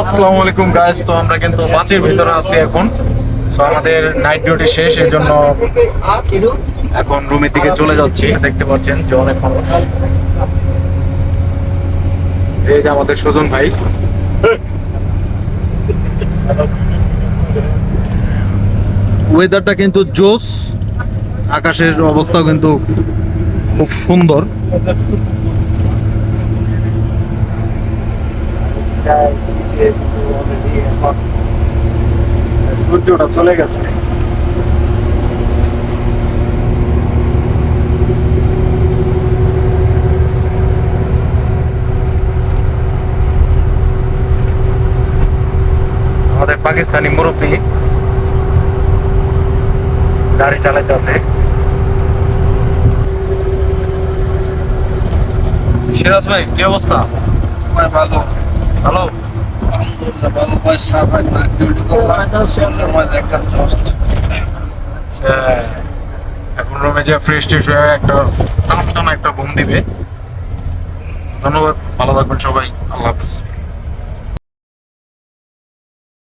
আসসালামু আলাইকুম গাইস, তো আমরা কিন্তু বাসের ভিতরে আছি এখন। তো আমাদের নাইট ডিউটি শেষ, এর জন্য এখন রুমের দিকে চলে যাচ্ছি। দেখতে পাচ্ছেন যে অনেক মানুষ। এই যে আমাদের সুজন ভাই। ওয়েদারটা কিন্তু জোস, আকাশের অবস্থাও কিন্তু খুব সুন্দর। সূর্যটা চলে গেছে। আমাদের পাকিস্তানি মুরব্বী গাড়ি চালাইতে আছে। সিরাজ ভাই, কি অবস্থা? ভাই ভালো, ভালো। আলহামদুলিল্লাহ ভালো ভাই। সারা রাত ডিউটি করলাম, সন্ধ্যার মধ্যে একটা জাস্ট আচ্ছা, এখন রুমে যে ফ্রেশ ট্রেশ হয়ে একটা টানা একটা ঘুম দিবে। ধন্যবাদ, ভালো থাকবেন সবাই, আল্লাহ হাফেজ।